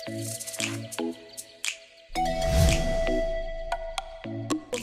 What's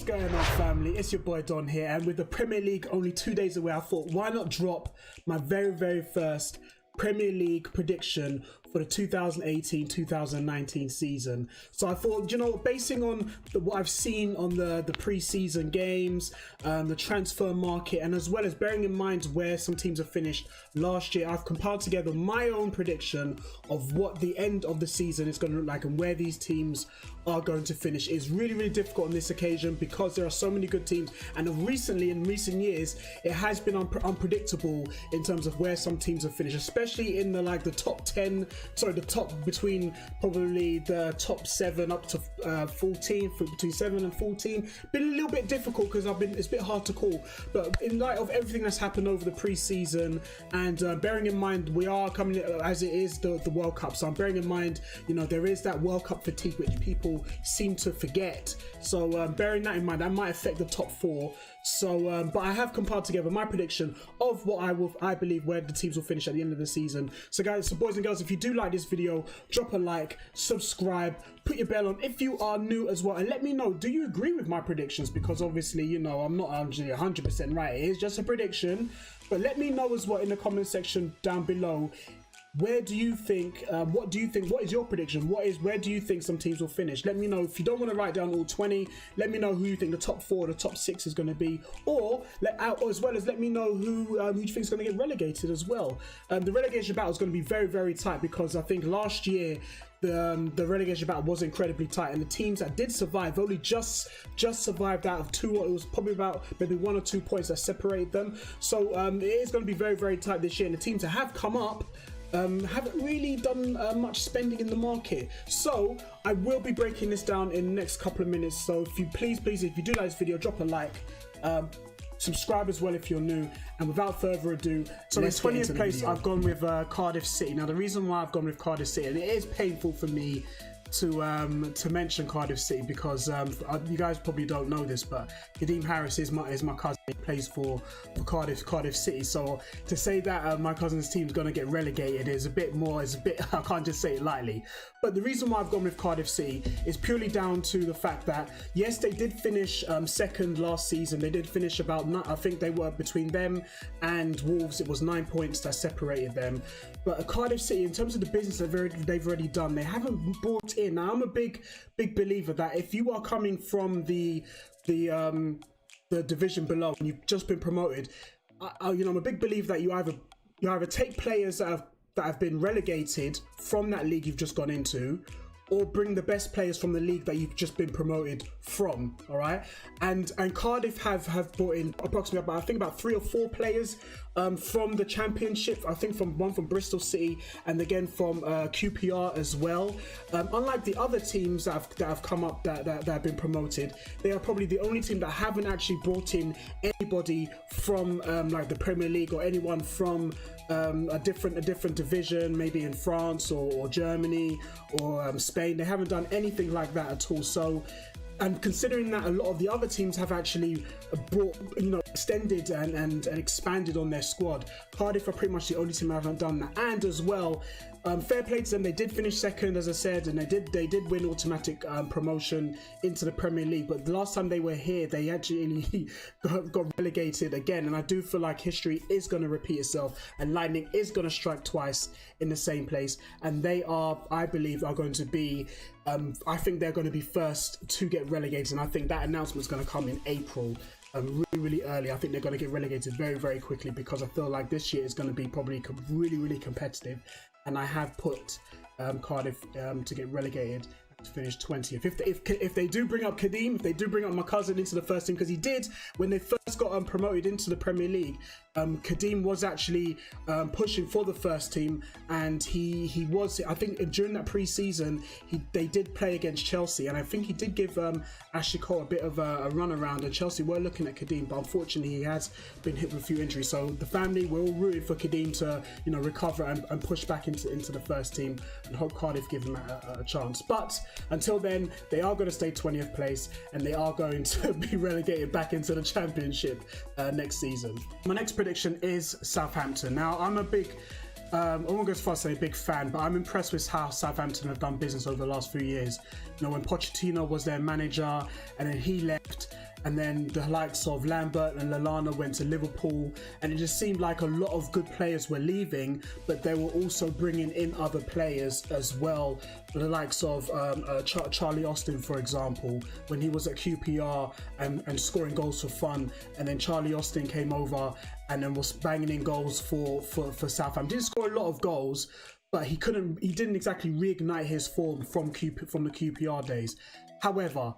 going on, family? It's your boy Don here, and with the Premier League only 2 days away, I thought, why not drop my very first Premier League prediction for the 2018-2019 season. So I thought, you know, basing on what I've seen on the pre-season games, the transfer market, and as well as bearing in mind where some teams have finished last year, I've compiled together my own prediction of what the end of the season is going to look like and where these teams are going to finish. It's really difficult on this occasion because there are so many good teams, and in recent years it has been unpredictable in terms of where some teams have finished, especially in the top 10, sorry, the top between probably the top 7 up to 14, between 7 and 14. Been a little bit difficult because it's a bit hard to call, but in light of everything that's happened over the pre-season and bearing in mind we are coming as it is the World Cup, so I'm bearing in mind, you know, there is that World Cup fatigue which people seem to forget, so bearing that in mind, that might affect the top 4. So but I have compiled together my prediction of what I believe where the teams will finish at the end of the season. So guys, so boys and girls, if you do like this video, drop a like, subscribe, put your bell on if you are new as well, and let me know, do you agree with my predictions? Because obviously, you know, I'm not 100% right, it is just a prediction, but let me know as well in the comment section down below. Where do you think, what do you think, what is your prediction? Where do you think some teams will finish? Let me know. If you don't want to write down all 20, let me know who you think the top 4, the top 6 is going to be, or as well as let me know who you think is going to get relegated as well. The relegation battle is going to be very tight because I think last year the relegation battle was incredibly tight, and the teams that did survive only just survived out of 2, or it was probably about maybe 1 or 2 points that separated them. So it is going to be very tight this year, and the teams that have come up haven't really done much spending in the market. So I will be breaking this down in the next couple of minutes, so if you please if you do like this video, drop a like, subscribe as well if you're new, and without further ado, so in 20th place I've gone with Cardiff City. Now the reason why I've gone with Cardiff City, and it is painful for me to mention Cardiff City because you guys probably don't know this, but Kadeem Harris is my cousin. He plays for Cardiff City, so to say that my cousin's team's going to get relegated is a bit I can't just say it lightly. But the reason why I've gone with Cardiff City is purely down to the fact that yes, they did finish second last season. They did finish about, I think they were between them and Wolves, it was 9 points that separated them. But Cardiff City, in terms of the business that they've already done, they haven't brought in. Now I'm a big believer that if you are coming from the division below and you've just been promoted, you know, I'm a big believer that you either take players that have been relegated from that league you've just gone into, or bring the best players from the league that you've just been promoted from. All right, and Cardiff have brought in approximately about 3 or 4 players from the Championship. I think from Bristol City, and again from QPR as well. Unlike the other teams that have come up that have been promoted, they are probably the only team that haven't actually brought in anybody from like the Premier League, or anyone from a different division, maybe in France or Germany or Spain. They haven't done anything like that at all. So, and considering that a lot of the other teams have actually brought, you know, extended and expanded on their squad, Cardiff are pretty much the only team that haven't done that. And as well, fair play to them, they did finish second, as I said, and they did win automatic promotion into the Premier League. But the last time they were here, they actually got relegated again, and I do feel like history is going to repeat itself, and lightning is going to strike twice in the same place, and they are, I believe, are going to be I think they're going to be first to get relegated, and I think that announcement is going to come in April. Really early. I think they're going to get relegated very quickly, because I feel like this year is going to be probably really competitive, and I have put Cardiff to get relegated to finish 20th. If they do bring up Kadeem, if they do bring up my cousin into the first team, because he did when they first got promoted into the Premier League, Kadeem was actually pushing for the first team, and he was, I think during that pre-season they did play against Chelsea, and I think he did give Ashley Cole a bit of a run around, and Chelsea were looking at Kadeem, but unfortunately he has been hit with a few injuries. So the family, we're all rooting for Kadeem to, you know, recover and push back into the first team, and hope Cardiff give him a chance. But until then, they are going to stay 20th place, and they are going to be relegated back into the Championship next season. My next prediction is Southampton. Now, I'm a big I won't go as far as say big fan, but I'm impressed with how Southampton have done business over the last few years. You know, when Pochettino was their manager and then he left, and then the likes of Lambert and Lallana went to Liverpool, and it just seemed like a lot of good players were leaving, but they were also bringing in other players as well. The likes of Charlie Austin, for example, when he was at QPR and scoring goals for fun, and then Charlie Austin came over and then was banging in goals for Southampton. Didn't score a lot of goals, but he didn't exactly reignite his form from the QPR days. However,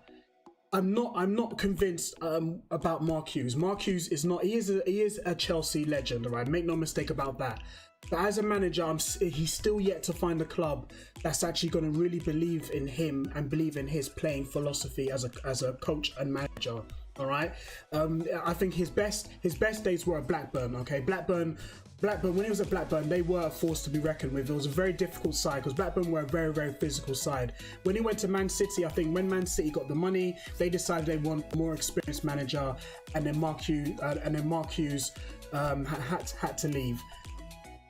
I'm not convinced about Mark Hughes. Mark Hughes is not. He is a Chelsea legend, all right? Make no mistake about that. But as a manager, he's still yet to find a club that's actually going to really believe in him and believe in his playing philosophy as a coach and manager. All right. I think his best days were at Blackburn. Okay, Blackburn, when he was at Blackburn, they were a force to be reckoned with. It was a very difficult side because Blackburn were a very, very physical side. When he went to Man City, I think when Man City got the money, they decided they want a more experienced manager, and then Mark Hughes had to leave.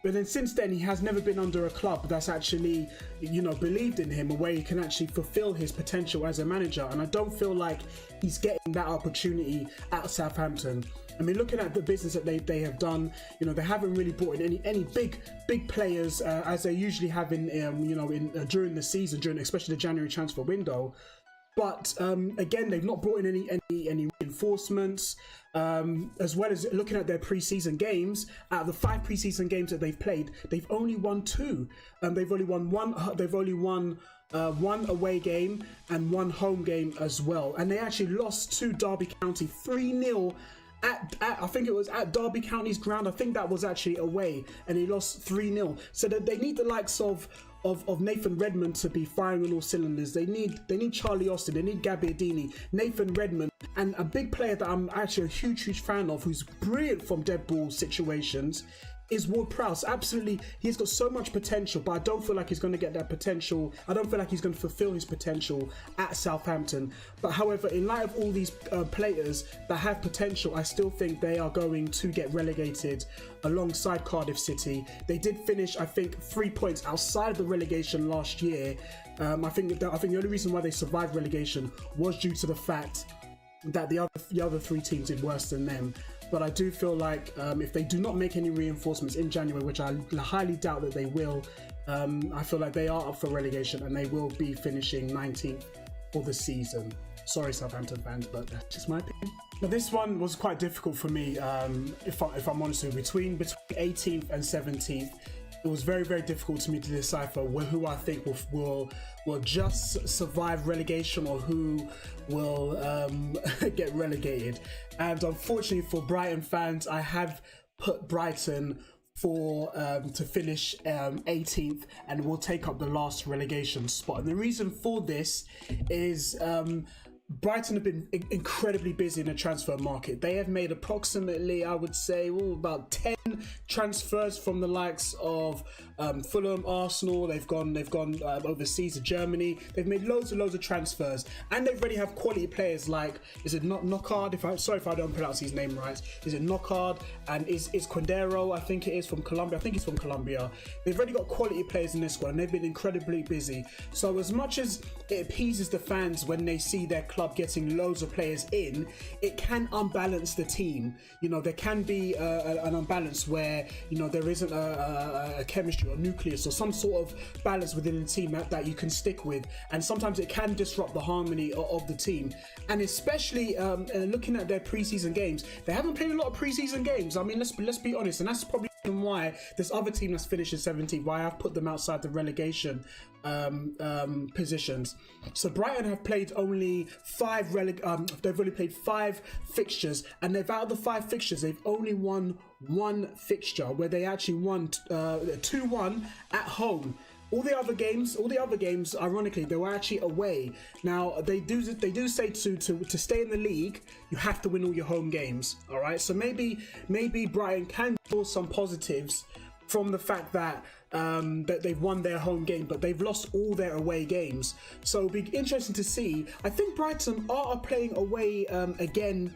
But then since then, he has never been under a club that's actually, you know, believed in him, a way he can actually fulfill his potential as a manager. And I don't feel like he's getting that opportunity at Southampton. I mean, looking at the business that they have done, you know, they haven't really brought in any big players as they usually have in during the season, especially the January transfer window. But again, they've not brought in any reinforcements. As well as looking at their pre-season games, out of the 5 pre-season games that they've played, they've only won 2. They've only won one away game and 1 home game as well. And they actually lost to Derby County 3-0. I think it was at Derby County's ground. I think that was actually away, and they lost 3-0. So that they need the likes of Nathan Redmond to be firing on all cylinders. They need Charlie Austin, they need Gabbiadini, Nathan Redmond, and a big player that I'm actually a huge fan of, who's brilliant from dead ball situations, is Ward-Prowse. Absolutely, he's got so much potential, but I don't feel like he's going to get that potential. I don't feel like he's going to fulfill his potential at Southampton. But however, in light of all these players that have potential, I still think they are going to get relegated alongside Cardiff City. They did finish, I think, 3 points outside of the relegation last year. I think the only reason why they survived relegation was due to the fact that the other 3 teams did worse than them. But I do feel like if they do not make any reinforcements in January, which I highly doubt that they will, I feel like they are up for relegation and they will be finishing 19th for the season. Sorry, Southampton fans, but that's just my opinion. Now, this one was quite difficult for me, if I'm honest with you. Between 18th and 17th, it was very, very difficult to me to decipher who I think will just survive relegation or who will get relegated. And unfortunately for Brighton fans, I have put Brighton to finish 18th and will take up the last relegation spot. And the reason for this is Brighton have been incredibly busy in the transfer market. They have made approximately, I would say, about 10 transfers from the likes of Fulham, Arsenal. They've gone overseas to Germany. They've made loads of transfers, and they already have quality players like, is it Knockard? Sorry if I don't pronounce his name right. Is it Knockard? And is Quindero? I think it is from Colombia. I think he's from Colombia. They've already got quality players in this squad, and they've been incredibly busy. So as much as it appeases the fans when they see their club getting loads of players in, it can unbalance the team. You know, there can be an unbalance where, you know, there isn't a chemistry or nucleus or some sort of balance within the team that you can stick with, and sometimes it can disrupt the harmony of the team. And especially looking at their preseason games, they haven't played a lot of preseason games. I mean, let's be honest, and that's probably why this other team that's finished in 17th, why I've put them outside the relegation positions. So Brighton have played only they've only played 5 fixtures, and out of the 5 fixtures, they've only won 1 fixture where they actually won 2-1 at home. All the other games, ironically, they were actually away. Now they do say to stay in the league, you have to win all your home games. All right, so maybe Brighton can draw some positives from the fact that that they've won their home game, but they've lost all their away games. So it'll be interesting to see. I think Brighton are playing away again.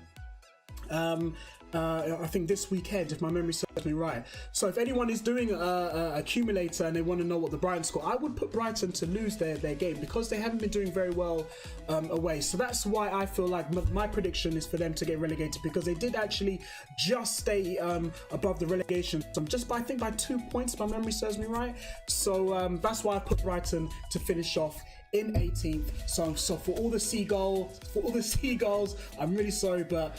I think this weekend, if my memory serves me right. So if anyone is doing a accumulator and they want to know what the Brighton score, I would put Brighton to lose their game because they haven't been doing very well away. So that's why I feel like my prediction is for them to get relegated, because they did actually just stay above the relegation, just by, I think by 2 points, if my memory serves me right. So that's why I put Brighton to finish off in 18th. So for all the seagulls, I'm really sorry, but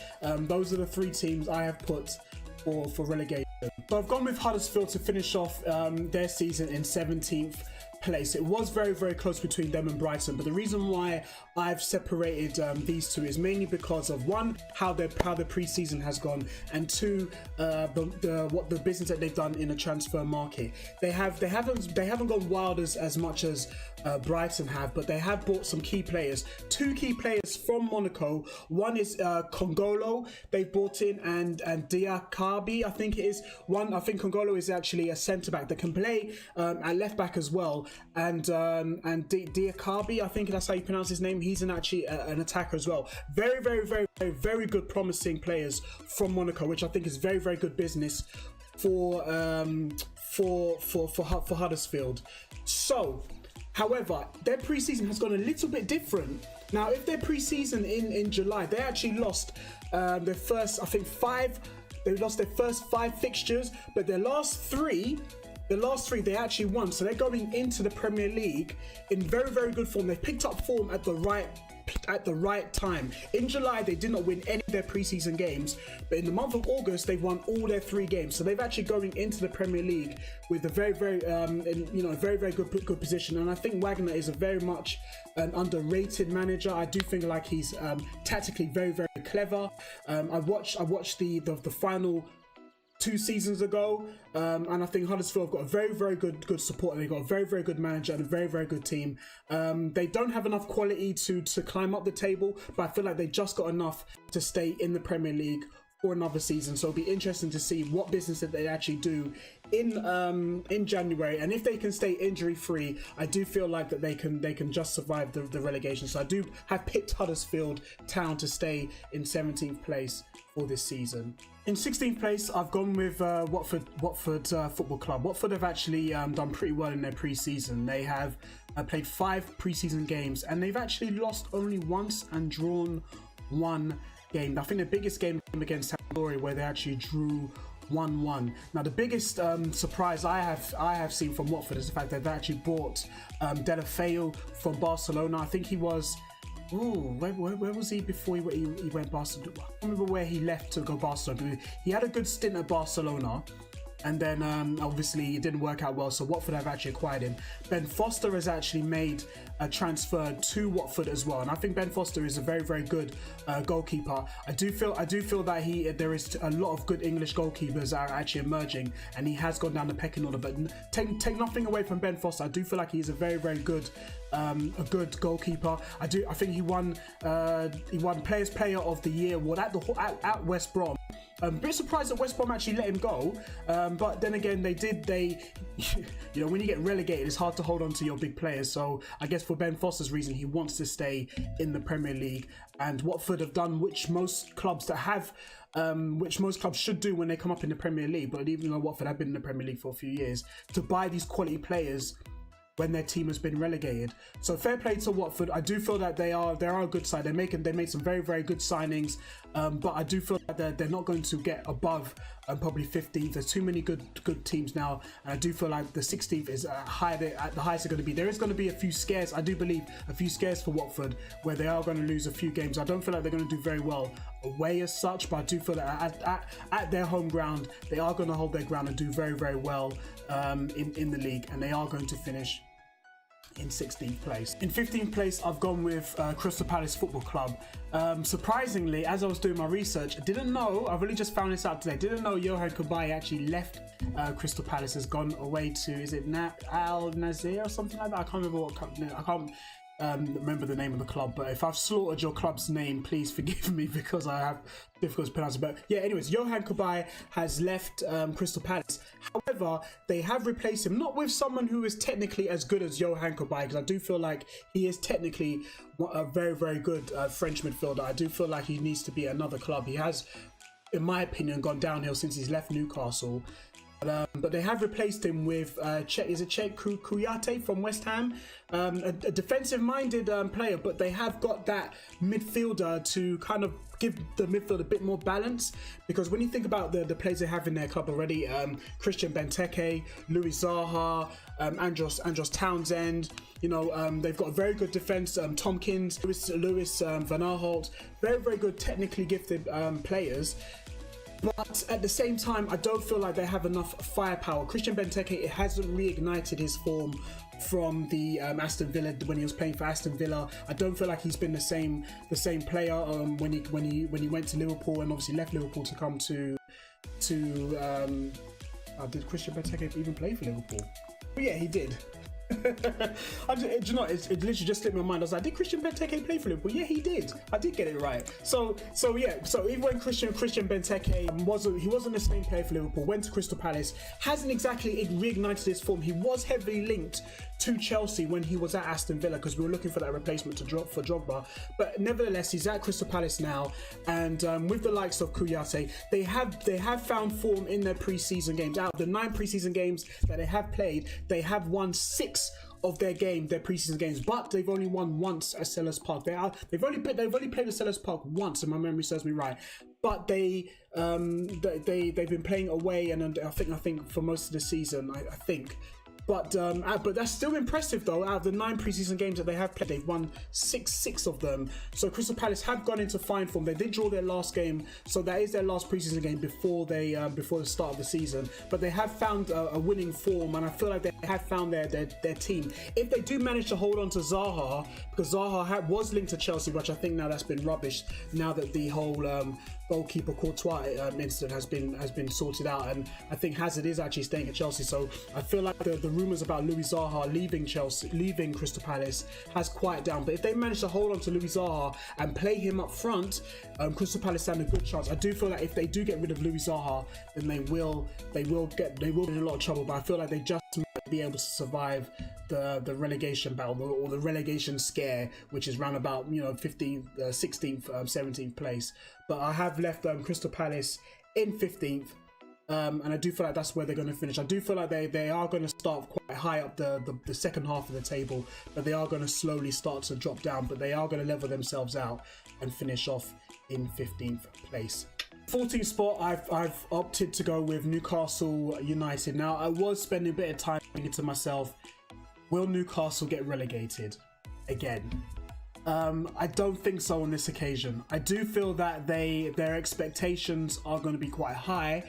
those are the 3 teams I have put for relegation. So I've gone with Huddersfield to finish off their season in 17th place. It was very, very close between them and Brighton, but the reason why I've separated these two is mainly because of, one, how the pre-season has gone, and two, what the business that they've done in the transfer market. They haven't gone wild as much as Brighton have, but they have bought some key players. 2 key players from Monaco. One is Congolo, they've bought in, and Diakabi, I think it is. I think Congolo is actually a centre back that can play at left back as well. And Diakabi, I think that's how you pronounce his name. He's actually an attacker as well. Very, very, very, very, very good, promising players from Monaco, which I think is very, very good business for Huddersfield. So, however, their pre-season has gone a little bit different. Now, if their pre-season in July, they actually lost their first, I think, 5. They lost their first 5 fixtures, but their last 3. The last 3 they actually won, so they're going into the Premier League in very, very good form. They've picked up form at the right time. In July, they did not win any of their preseason games, but in the month of August, they've won all their 3 games. So they've actually going into the Premier League with a very, very, very, very good position. And I think Wagner is a very much an underrated manager. I do think like he's tactically very, very clever. I watched the final 2 seasons ago, and I think Huddersfield have got a very, very good support, and they've got a very, very good manager and a very, very good team. They don't have enough quality to climb up the table, but I feel like they just got enough to stay in the Premier League for another season. So it'll be interesting to see what business that they actually do in January, and if they can stay injury free, I do feel like that they can just survive the relegation. So I do have picked Huddersfield Town to stay in 17th place for this season. In 16th place, I've gone with Watford Football Club. Watford have actually done pretty well in their pre-season. They have played 5 pre-season games, and they've actually lost only once and drawn 1 game. I think the biggest game against Sampdoria, where they actually drew 1-1. Now, the biggest surprise I have seen from Watford is the fact that they actually bought Deulofeu from Barcelona. I think he was... where was he before he went Barcelona? I don't remember where he left to go Barcelona. He had a good stint at Barcelona, and then obviously it didn't work out well, so Watford have actually acquired him. Ben Foster has actually made a transfer to Watford as well, and I think Ben Foster is a very, very good goalkeeper. I do feel that there is a lot of good English goalkeepers that are actually emerging, and he has gone down the pecking order. But take nothing away from Ben Foster. I do feel like he is a very, very good goalkeeper. I think he won Players Player of the Year award at West Brom. I'm a bit surprised that West Brom actually let him go, but then again, when you get relegated, it's hard to hold on to your big players. So I guess for Ben Foster's reason, he wants to stay in the Premier League, and Watford have done which most clubs should do when they come up in the Premier League. But even though Watford have been in the Premier League for a few years, to buy these quality players when their team has been relegated. So fair play to Watford. I do feel that they are a good side. They made some very, very good signings, but I do feel that they're not going to get above probably 15th. There's too many good teams now, and I do feel like the 16th is at the highest they're going to be. There is going to be a few scares. I do believe a few scares for Watford, where they are going to lose a few games. I don't feel like they're going to do very well away as such, but I do feel that at their home ground, they are going to hold their ground and do very, very well in the league, and they are going to finish in 16th place. In 15th place, I've gone with Crystal Palace Football Club. Surprisingly, as I was doing my research, I've only just found this out today, didn't know Yohan Cabaye actually left Crystal Palace, has gone away to, is it Al Nazir or something like that? I can't remember remember the name of the club, but if I've slaughtered your club's name, please forgive me, because I have difficulty pronouncing it. But yeah, anyways, Yohan Cabaye has left Crystal Palace. However, they have replaced him, not with someone who is technically as good as Yohan Cabaye, because I do feel like he is technically a very, very good French midfielder. I do feel like he needs to be at another club. He has in my opinion, gone downhill since he's left Newcastle. But they have replaced him with Cheick Kouyaté from West Ham, a defensive-minded player, but they have got that midfielder to kind of give the midfield a bit more balance, because when you think about the players they have in their club already, Christian Benteke, Louis Zaha, Andros Townsend, they've got a very good defence, Tompkins, Lewis Van Aanholt, very, very good technically gifted players. But at the same time, I don't feel like they have enough firepower. Christian Benteke, it hasn't reignited his form from the Aston Villa when he was playing for Aston Villa. I don't feel like he's been the same player when he went to Liverpool, and obviously left Liverpool to come to did Christian Benteke even play for Liverpool? But yeah, he did. It literally just slipped my mind. I was like, did Christian Benteke play for Liverpool? Yeah, he did. I did get it right. So even when Christian Benteke wasn't the same player for Liverpool, went to Crystal Palace, hasn't exactly reignited his form. He was heavily linked to Chelsea when he was at Aston Villa, because we were looking for that replacement for Drogba. But nevertheless, he's at Crystal Palace now, and with the likes of Kouyaté, they have found form in their pre-season games. Out of the 9 pre-season games that they have played, they have won 6 of their pre-season games, but they've only won once at Selhurst Park. They've only played at Selhurst Park once, if my memory serves me right. But they've been playing away, and I think for most of the season, I think. But that's still impressive though. Out of the 9 preseason games that they have played, they've won six of them. So Crystal Palace have gone into fine form. They did draw their last game, so that is their last preseason game before the start of the season. But they have found a winning form, and I feel like they have found their team. If they do manage to hold on to Zaha, because Zaha was linked to Chelsea, which I think now that's been rubbish. Now that the whole goalkeeper Courtois incident has been sorted out, and I think Hazard is actually staying at Chelsea. So I feel like the rumours about Louis Zaha leaving Crystal Palace has quieted down. But if they manage to hold on to Louis Zaha and play him up front, Crystal Palace stand a good chance. I do feel like if they do get rid of Louis Zaha, then they will be in a lot of trouble. But I feel like they just might be able to survive the relegation battle, or the relegation scare, which is round about 15th, 16th, 17th place. But I have left Crystal Palace in 15th. And I do feel like that's where they're going to finish. I do feel like they are going to start quite high up the second half of the table, but they are going to slowly start to drop down, but they are going to level themselves out and finish off in 15th place. 14th spot, I've opted to go with Newcastle United. Now, I was spending a bit of time thinking to myself, will Newcastle get relegated again? I don't think so on this occasion. I do feel that their expectations are going to be quite high,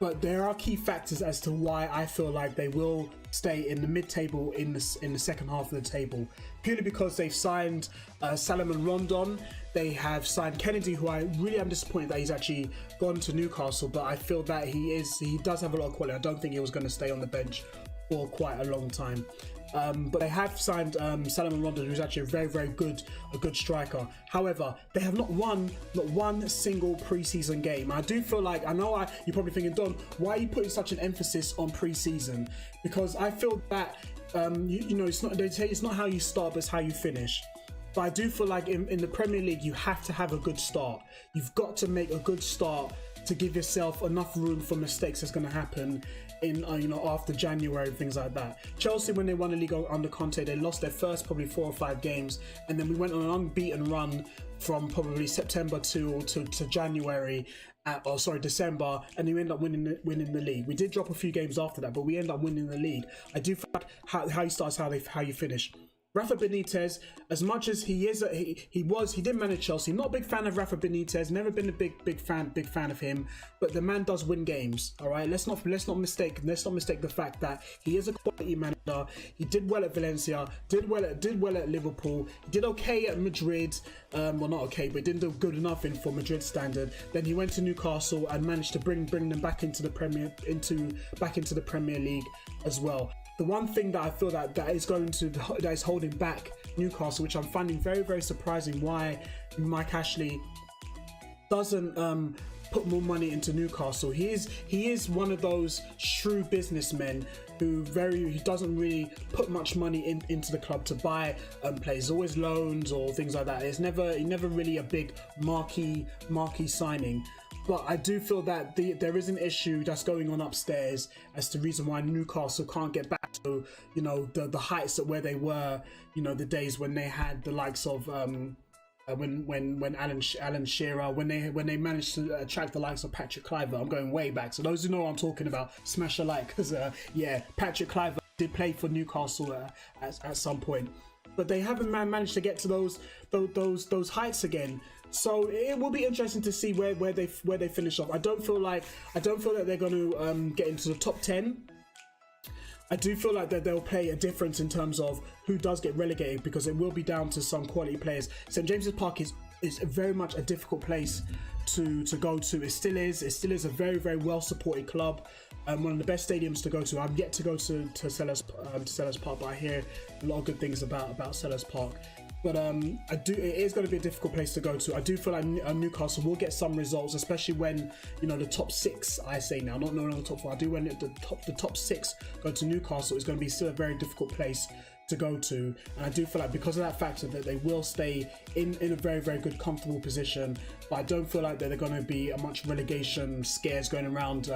but there are key factors as to why I feel like they will stay in the mid-table in the second half of the table. Purely because they've signed Salomon Rondon, they have signed Kennedy, who I really am disappointed that he's actually gone to Newcastle, but I feel that he does have a lot of quality. I don't think he was going to stay on the bench for quite a long time. But they have signed Salomon Rondon, who's actually a very, very good striker. However, they have not won one single preseason game. I do feel like, you're probably thinking, Don, why are you putting such an emphasis on preseason? Because I feel that it's not how you start, but it's how you finish. But I do feel like in the Premier League, you have to have a good start. You've got to make a good start to give yourself enough room for mistakes that's going to happen in after January, things like that. Chelsea, when they won the league under Conte, they lost their first probably 4 or 5 games, and then we went on an unbeaten run from probably September to January, December, and we ended up winning the league. We did drop a few games after that, but we ended up winning the league. I do feel like how you start is how you finish. Rafa Benitez, as much as he did manage Chelsea. Not a big fan of Rafa Benitez. Never been a big fan of him. But the man does win games. All right, let's not mistake the fact that he is a quality manager. He did well at Valencia. Did well at Liverpool. He did okay at Madrid. Well, not okay, but didn't do good enough for Madrid standard. Then he went to Newcastle and managed to bring them back into the Premier League as well. The one thing that I feel that is holding back Newcastle, which I'm finding very, very surprising, why Mike Ashley doesn't put more money into Newcastle. He is one of those shrewd businessmen who doesn't really put much money into the club to buy players. Always loans or things like that. It's never really a big marquee signing. But I do feel that there is an issue that's going on upstairs as to the reason why Newcastle can't get back to, you know, the heights at where they were, you know, the days when they had the likes of when Alan Shearer, when they managed to attract the likes of Patrick Kluivert. I'm going way back, so those who know what I'm talking about, smash a like, because yeah, Patrick Kluivert did play for Newcastle at some point, but they haven't managed to get to those heights again. So it will be interesting to see where they finish off. I don't feel that they're going to get into the top 10. I do feel like that they'll play a difference in terms of who does get relegated, because it will be down to some quality players. St James's Park is very much a difficult place to go to. It still is a very, very well supported club. One of the best stadiums to go to. I'm yet to go to Sellers Park, but I hear a lot of good things about Sellers Park. But it is going to be a difficult place to go to. I do feel like Newcastle will get some results, especially when, you know, the top 6, I say now, not knowing the top 4. I do when the top 6 go to Newcastle, it's going to be still a very difficult place to go to. And I do feel like because of that factor that they will stay in a very, very good, comfortable position. But I don't feel like that they're going to be much relegation scares going around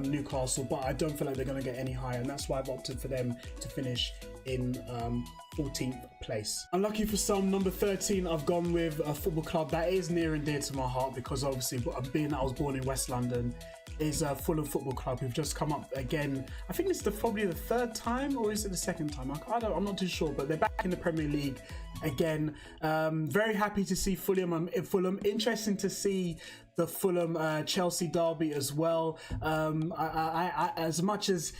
Newcastle. But I don't feel like they're going to get any higher, and that's why I've opted for them to finish in 14th place. Unlucky for some, number 13, I've gone with a football club that is near and dear to my heart, because obviously being that I was born in West London, is Fulham Football Club, who've just come up again. I think it's probably the 3rd time, or is it the 2nd time? I'm not too sure, but they're back in the Premier League again. Very happy to see Fulham. Interesting to see the Fulham Chelsea derby as well. I as much as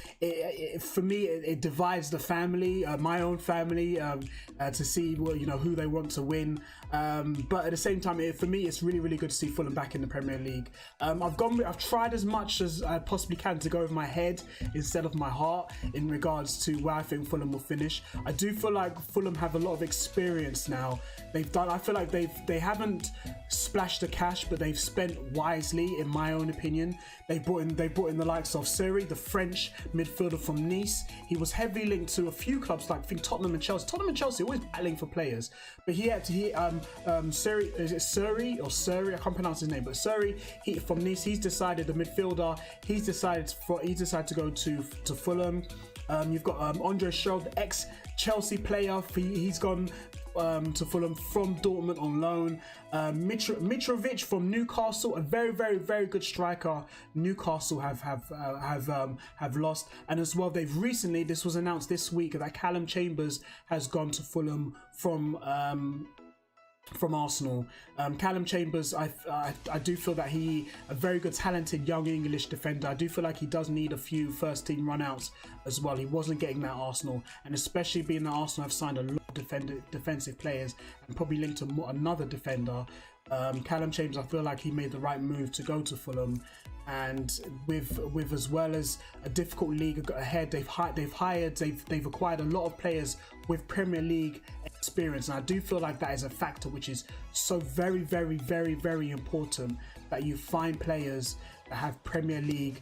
for me it divides the family, my own family, to see who they want to win. But at the same time, for me, it's really, really good to see Fulham back in the Premier League. I've tried as much as I possibly can to go with my head instead of my heart in regards to where I think Fulham will finish. I do feel like Fulham have a lot of experience now. I feel like they haven't splashed the cash, but they've spent wisely, in my own opinion. They brought in the likes of Suri, the French midfielder from Nice. He was heavily linked to a few clubs, like I think Tottenham and Chelsea. Tottenham and Chelsea always battling for players, but Suri, is it Suri or Suri? I can't pronounce his name, but Suri, from Nice, he's decided, the midfielder, he's decided to go to Fulham. You've got Andre Schürrle, the ex-Chelsea player. He's gone to Fulham from Dortmund on loan. Mitrovic from Newcastle, a very, very, very good striker. Newcastle have lost, and as well, this was announced this week that Callum Chambers has gone to Fulham from Arsenal. Callum Chambers, I do feel that a very good, talented young English defender. I do feel like he does need a few first team runouts as well. He wasn't getting that at Arsenal, and especially being that Arsenal have signed a lot of defensive players and probably linked to another defender. Callum Chambers, I feel like he made the right move to go to Fulham, and with as well as a difficult league ahead, they've acquired a lot of players with Premier League experience, and I do feel like that is a factor which is so very, very, very, very important, that you find players that have Premier League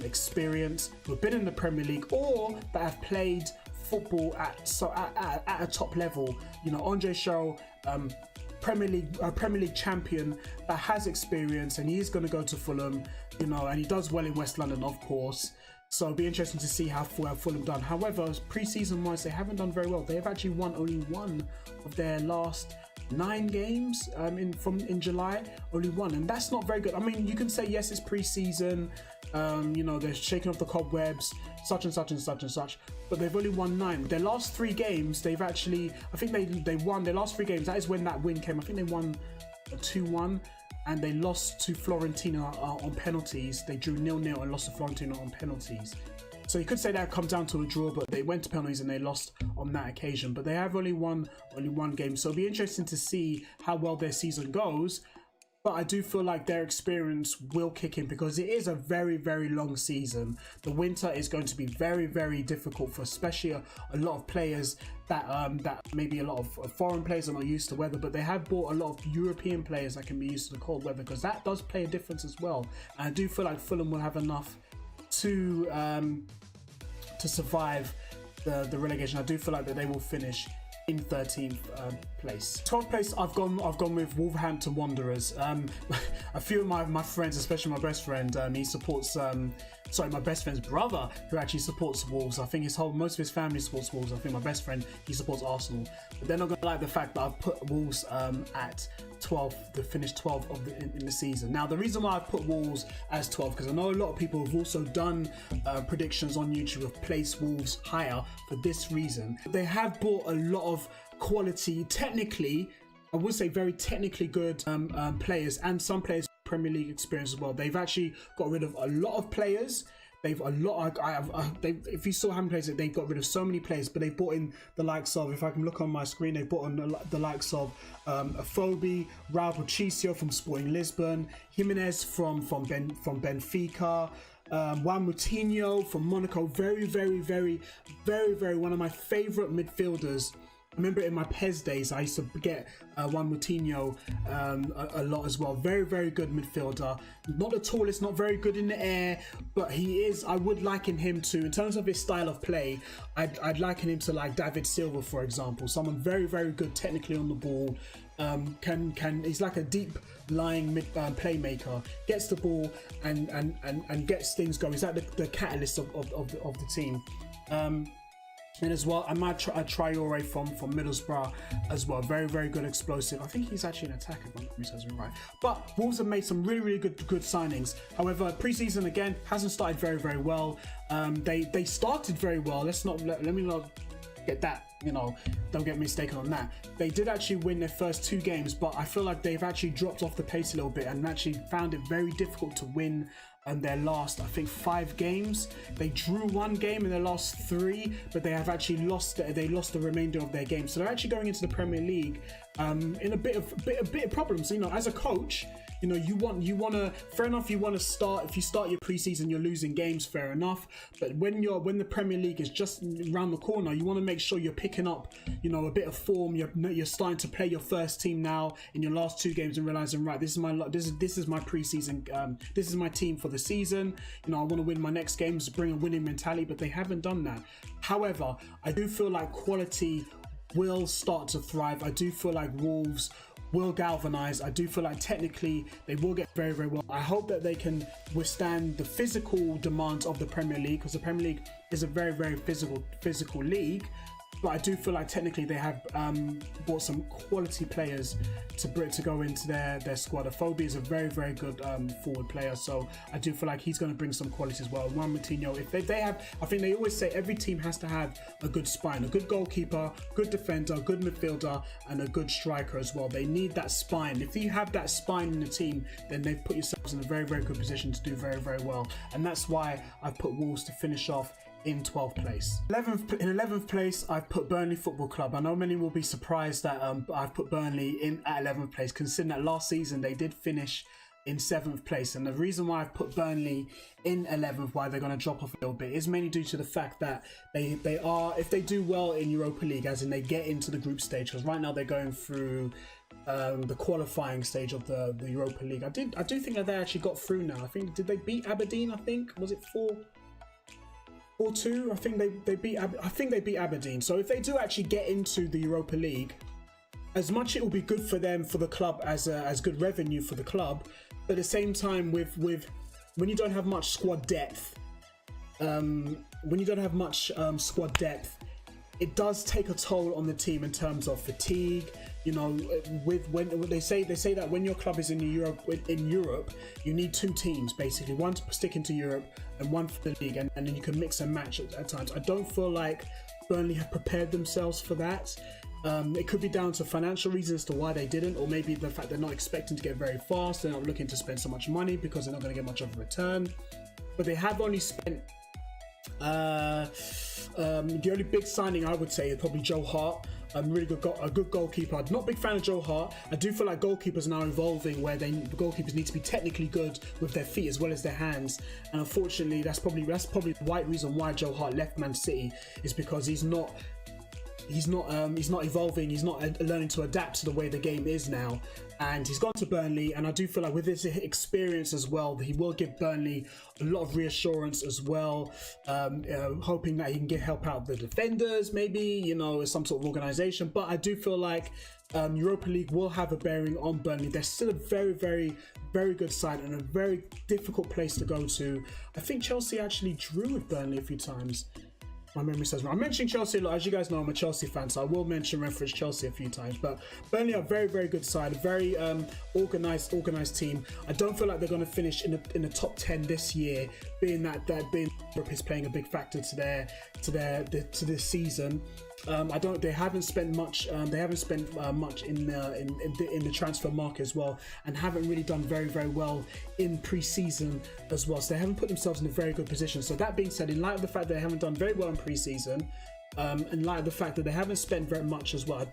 experience, who've been in the Premier League, or that have played football at a top level. Andre Schürrle, Premier League champion that has experience, and he is going to go to Fulham, and he does well in West London, of course. So it'll be interesting to see how Fulham done. However, pre-season wise, they haven't done very well. They have actually won only one of their last 9 games in July, only one, and that's not very good. I mean, you can say yes, it's pre-season, they're shaking off the cobwebs, such and such and such and such, but they've only won 9. Their last 3 games, they've actually, I think they won their last 3 games. That is when that win came. I think they won 2-1. And they lost to Fiorentina on penalties. They drew 0-0 and lost to Fiorentina on penalties. So you could say that comes down to a draw, but they went to penalties and they lost on that occasion. But they have only won one game. So it'll be interesting to see how well their season goes. But I do feel like their experience will kick in, because it is a very, very long season. The winter is going to be very, very difficult for especially a lot of players that maybe a lot of foreign players are not used to weather, but they have bought a lot of European players that can be used to the cold weather, because that does play a difference as well. And I do feel like Fulham will have enough to survive the relegation. I do feel like that they will finish in 13th place. 12th place, I've gone with Wolverhampton Wanderers. A few of my friends, especially my best friend, he supports my best friend's brother, who actually supports Wolves. I think most of his family supports Wolves. I think my best friend, he supports Arsenal. But they're not gonna like the fact that I've put Wolves at 12th, to finish 12th in the season. Now, the reason why I've put Wolves as 12th, because I know a lot of people have also done predictions on YouTube of placed Wolves higher for this reason. They have bought a lot of quality, technically, I would say very technically good players, and some players with Premier League experience as well. They've actually got rid of a lot of players. If you saw how many players, they've got rid of so many players, but they've bought in the likes of, if I can look on my screen, they've bought in the likes of Afobe, Raul Patricio from Sporting Lisbon, Jimenez from Benfica, Juan Moutinho from Monaco. Very, very, very, very, very one of my favourite midfielders. I remember in my PES days, I used to get Juan Moutinho a lot as well. Very, very good midfielder. Not the tallest, not very good in the air, but he is. I would liken him to, in terms of his style of play, I'd liken him to like David Silva, for example. Someone very, very good technically on the ball. He's like a deep lying playmaker. Gets the ball and gets things going. He's like the catalyst of the team. And as well, I might try a Traore from Middlesbrough as well. Very, very good explosive. I think he's actually an attacker, if I'm not right. But Wolves have made some really, really good signings. However, pre-season again hasn't started very, very well. They started very well. Let me not get that. Don't get mistaken on that. They did actually win their first 2 games, but I feel like they've actually dropped off the pace a little bit and actually found it very difficult to win their last, I think, 5 games. They drew 1 game in their last 3, but they have actually lost the remainder of their games. So they're actually going into the Premier League in a bit of problems. As a coach, you want to, fair enough, you want to start, if you start your preseason, you're losing games, fair enough. But when the Premier League is just around the corner, you want to make sure you're picking up, a bit of form. You're starting to play your first team now in your last 2 games and realizing, right, this is my preseason, this is my team for the season. I want to win my next games, bring a winning mentality, but they haven't done that. However, I do feel like quality will start to thrive. I do feel like Wolves will galvanize. I do feel like technically they will get very, very well. I hope that they can withstand the physical demands of the Premier League, because the Premier League is a very, very physical league. But I do feel like technically they have bought some quality players to go into their squad. Afobe is a very, very good forward player, so I do feel like he's going to bring some quality as well. Juan Moutinho, if they have, I think they always say every team has to have a good spine, a good goalkeeper, good defender, good midfielder, and a good striker as well. They need that spine. If you have that spine in the team, then they've put yourselves in a very, very good position to do very, very well. And that's why I've put Wolves to finish off in 12th place. In 11th place, I've put Burnley Football Club. I know many will be surprised that I've put Burnley in at 11th place, considering that last season they did finish in 7th place. And the reason why I've put Burnley in 11th, why they're going to drop off a little bit, is mainly due to the fact that they are, if they do well in Europa League, as in they get into the group stage, because right now they're going through the qualifying stage of the Europa League. I do think that they actually got through now. I think, did they beat Aberdeen? I think, was it 4-2? I think they beat Aberdeen. So if they do actually get into the Europa League, as much it will be good for them, for the club, as good revenue for the club, but at the same time, with when you don't have much squad depth, it does take a toll on the team in terms of fatigue. When they say that when your club is in Europe, you need 2 teams basically, one to stick into Europe and one for the league, and then you can mix and match at times. I don't feel like Burnley have prepared themselves for that. It could be down to financial reasons as to why they didn't, or maybe the fact they're not expecting to get very fast. They're not looking to spend so much money because they're not going to get much of a return. But they have only spent the only big signing I would say is probably Joe Hart. A good goalkeeper. I'm not a big fan of Joe Hart. I do feel like goalkeepers are now evolving where goalkeepers need to be technically good with their feet as well as their hands. And unfortunately, that's probably the right reason why Joe Hart left Man City, is because he's not he's not evolving, he's not learning to adapt to the way the game is now. And he's gone to Burnley, and I do feel like with his experience as well, he will give Burnley a lot of reassurance as well, hoping that he can help out the defenders, maybe, as some sort of organisation. But I do feel like Europa League will have a bearing on Burnley. They're still a very, very, very good side and a very difficult place to go to. I think Chelsea actually drew with Burnley a few times. My memory says wrong. I'm mentioning Chelsea a lot. As you guys know, I'm a Chelsea fan, so I will reference Chelsea a few times. But Burnley are a very, very good side, a very organised team. I don't feel like they're going to finish in the top 10 this year, being that Europe is playing a big factor to this season. They haven't spent much. They haven't spent much in the transfer market as well, and haven't really done very, very well in pre-season as well. So they haven't put themselves in a very good position. So that being said, in light of the fact that they haven't done very well in pre-season, in light of the fact that they haven't spent very much as well, I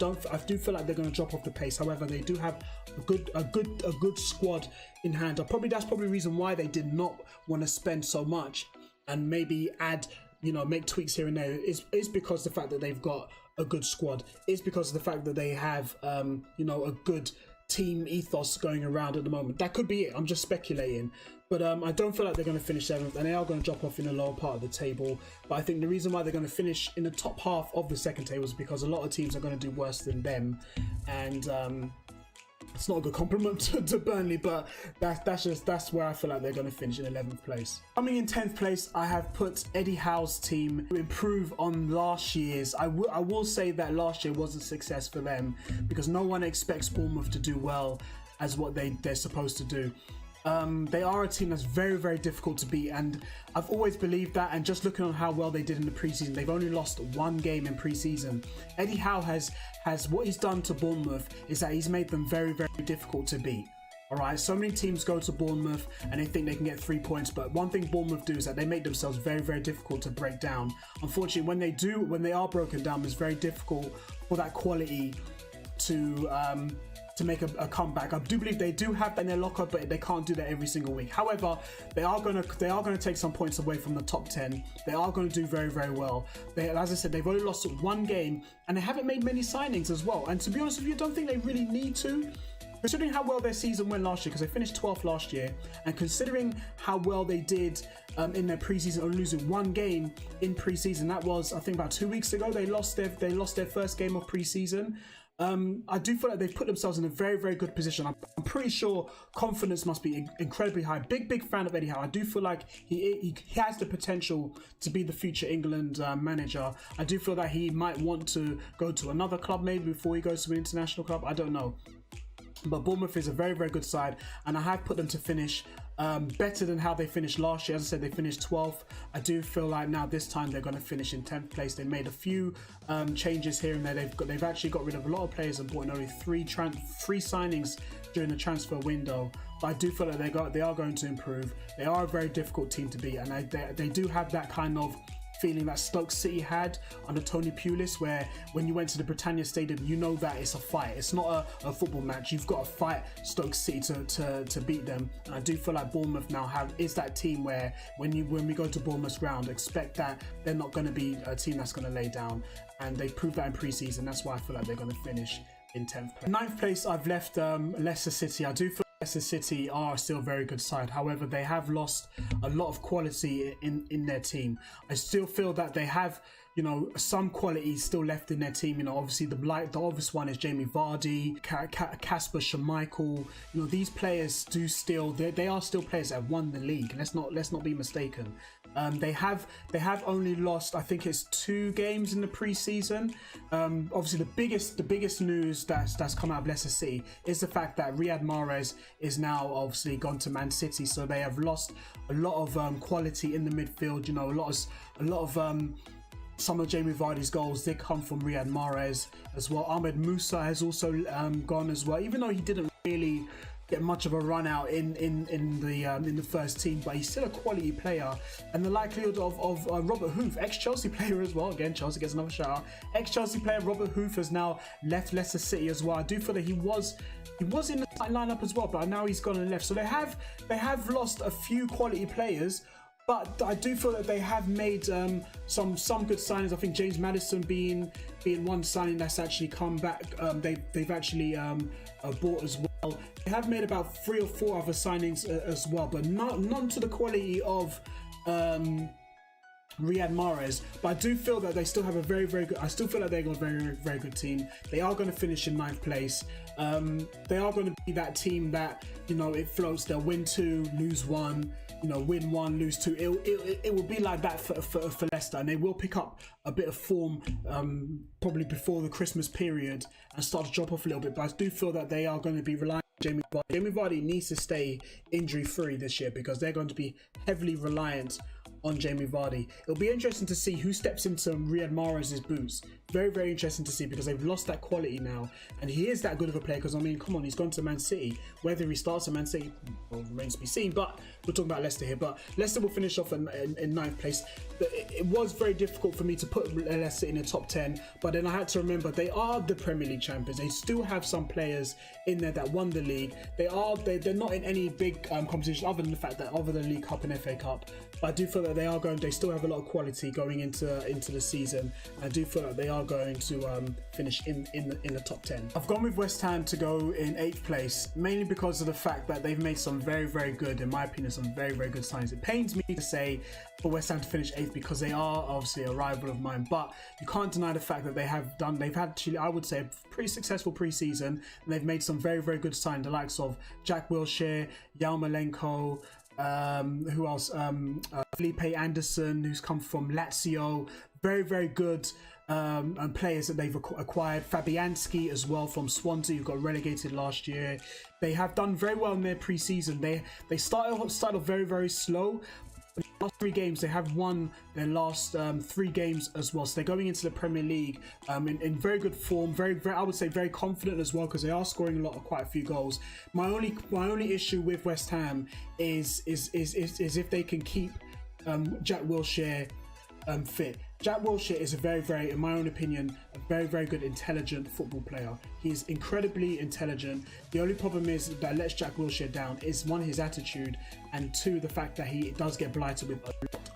do feel like they're going to drop off the pace. However, they do have a good squad in hand. That's probably the reason why they did not want to spend so much and maybe add, make tweaks here and there, is because the fact that they've got a good squad, is because of the fact that they have a good team ethos going around at the moment. That could be it. I'm just speculating, but I don't feel like they're going to finish 7th, and they are going to drop off in the lower part of the table. But I think the reason why they're going to finish in the top half of the second table is because a lot of teams are going to do worse than them, and it's not a good compliment to Burnley, but that's where I feel like they're going to finish in 11th place. Coming in 10th place, I have put Eddie Howe's team to improve on last year's. I will say that last year was a success for them, because no one expects Bournemouth to do well as what they're supposed to do. They are a team that's very, very difficult to beat, and I've always believed that. And just looking on how well they did in the preseason, they've only lost one game in preseason. Eddie Howe has what he's done to Bournemouth is that he's made them very, very difficult to beat. Alright, so many teams go to Bournemouth and they think they can get 3 points, but one thing Bournemouth do is that they make themselves very, very difficult to break down. Unfortunately, when they are broken down, it's very difficult for that quality to make a comeback. I do believe they do have that in their locker, but they can't do that every single week. However, they are going to take some points away from the top 10. They are going to do very, very well. As I said, they've only lost one game, and they haven't made many signings as well. And to be honest with you, I don't think they really need to, considering how well their season went last year, because they finished 12th last year, and considering how well they did in their preseason, only losing one game in preseason. That was, I think, about 2 weeks ago. They lost their first game of preseason. I do feel like they've put themselves in a very, very good position. I'm pretty sure confidence must be incredibly high. Big fan of Eddie Howe. I do feel like he has the potential to be the future England manager. I do feel that he might want to go to another club maybe before he goes to an international club. I don't know. But Bournemouth is a very, very good side, and I have put them to finish better than how they finished last year. As I said, they finished 12th. I do feel like now this time they're going to finish in 10th place. They made a few changes here and there. They've actually got rid of a lot of players and brought in only three signings during the transfer window. But I do feel like they are going to improve. They are a very difficult team to beat, and they do have that kind of feeling that Stoke City had under Tony Pulis, where when you went to the Britannia Stadium, you know that it's a fight. It's not a football match. You've got to fight Stoke City to beat them. And I do feel like Bournemouth now is that team where when we go to Bournemouth's ground, expect that they're not going to be a team that's going to lay down. And they proved that in pre-season. That's why I feel like they're going to finish in 10th place. 9th place, I've left Leicester City. I do feel Leicester City are still a very good side. However, they have lost a lot of quality in their team. I still feel that they have, some quality still left in their team. Obviously the obvious one is Jamie Vardy, Kasper Schmeichel. These players they are still players that have won the league. Let's not be mistaken. They have only lost, I think it's 2 games in the pre-season. Obviously the biggest news that's come out of Leicester City is the fact that Riyad Mahrez is now obviously gone to Man City, so they have lost a lot of quality in the midfield. A lot of some of Jamie Vardy's goals did come from Riyad Mahrez as well. Ahmed Musa has also gone as well, even though he didn't really get much of a run out in the first team, but he's still a quality player. And the likelihood of Robert Hoof, ex-Chelsea player as well, again Chelsea gets another shout out, ex-Chelsea player Robert Hoof has now left Leicester City as well. I do feel that he was in the lineup as well, but now he's gone and left. So they have lost a few quality players. But I do feel that they have made some good signings. I think James Maddison being one signing that's actually come back. They've actually bought as well. They have made about 3 or 4 other signings as well, but none to the quality of Riyad Mahrez. But I do feel that they still have a very good. I still feel like they've got a very good team. They are going to finish in 9th place. They are going to be that team that, you know, it floats. They'll win 2, lose 1. You know, win 1, lose 2. It will be like that for Leicester, and they will pick up a bit of form probably before the Christmas period and start to drop off a little bit. But I do feel that they are going to be relying on Jamie Vardy. Jamie Vardy needs to stay injury free this year because they're going to be heavily reliant on Jamie Vardy. It'll be interesting to see who steps into Riyad Mahrez's boots. Very interesting to see, because they've lost that quality now, and he is that good of a player. Because I mean, come on, he's gone to Man City. Whether he starts at Man City remains to be seen. But we're talking about Leicester here. But Leicester will finish off in 9th place. It was very difficult for me to put Leicester in the top 10, but then I had to remember they are the Premier League champions. They still have some players in there that won the league. They're not in any big competition other than the fact that other than League Cup and FA Cup. But I do feel that they still have a lot of quality going into the season. I do feel that they are going to finish in the top 10. I've gone with West Ham to go in 8th place, mainly because of the fact that they've made some very good, in my opinion, some very good signs. It pains me to say for West Ham to finish 8th because they are obviously a rival of mine, but you can't deny the fact that they've had actually, I would say, a pretty successful pre-season, and they've made some very good signs, the likes of Jack Wilshere, Yarmolenko, who else? Felipe Anderson, who's come from Lazio. Very good and players that they've acquired. Fabianski as well from Swansea, who got relegated last year. They have done very well in their pre-season. They started off very slow. In the last 3 games, they have won their last 3 games as well. So they're going into the Premier League in very good form. Very, I would say, very confident as well, because they are scoring quite a few goals. My only issue with West Ham is if they can keep Jack Wilshere fit. Jack Wilshere is a very, in my own opinion, a very good, intelligent football player. He's incredibly intelligent. The only problem is that lets Jack Wilshere down is 1, his attitude, and 2, the fact that he does get blighted with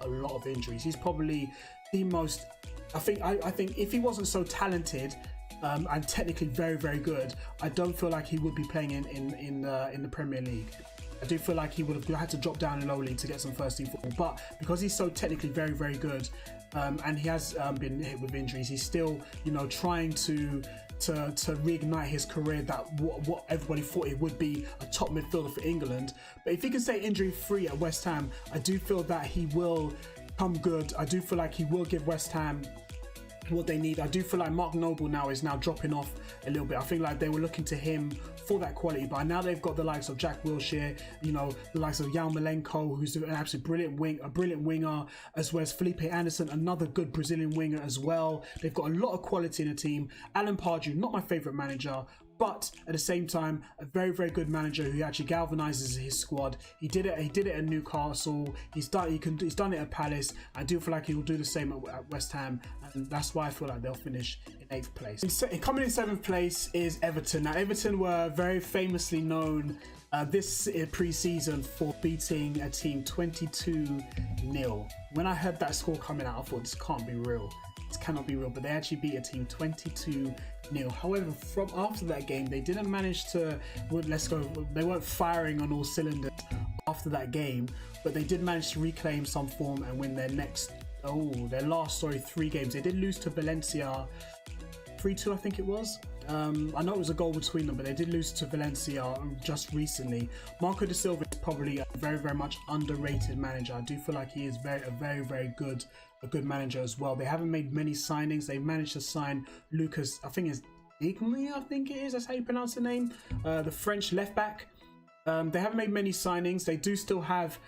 a lot of injuries. He's probably the most. I think if he wasn't so talented and technically very good, I don't feel like he would be playing in the Premier League. I do feel like he would have had to drop down in low league to get some first team football, but because he's so technically very good, and he has been hit with injuries, he's still, you know, trying to reignite his career, that what everybody thought it would be, a top midfielder for England. But if he can stay injury free at West Ham, I do feel that he will come good. I do feel like he will give West Ham what they need. I do feel like Mark Noble now is dropping off a little bit. I think like they were looking to him for that quality, but now they've got the likes of Jack Wilshere, you know, the likes of Yarmolenko, who's an absolutely brilliant winger, as well as Felipe Anderson, another good Brazilian winger as well. They've got a lot of quality in the team. Alan Pardew, not my favourite manager, but at the same time, a very good manager who actually galvanizes his squad. He did it at Newcastle. He's done it at Palace. I do feel like he will do the same at West Ham, and that's why I feel like they'll finish in 8th place. Coming in 7th place is Everton. Now, Everton were very famously known this pre-season for beating a team 22-0. When I heard that score coming out, I thought, this can't be real. This cannot be real. But they actually beat a team 22-0. However, from after that game, they didn't manage to. They weren't firing on all cylinders after that game, but they did manage to reclaim some form and win their last 3 games. They did lose to Valencia 3-2, I think it was. I know it was a goal between them, but they did lose to Valencia just recently. Marco De Silva is probably a very much underrated manager. I do feel like he is a very good manager as well. They haven't made many signings. They've managed to sign Lucas, I think it's Igny, I think it is, that's how you pronounce the name, the French left back. They haven't made many signings. They do still have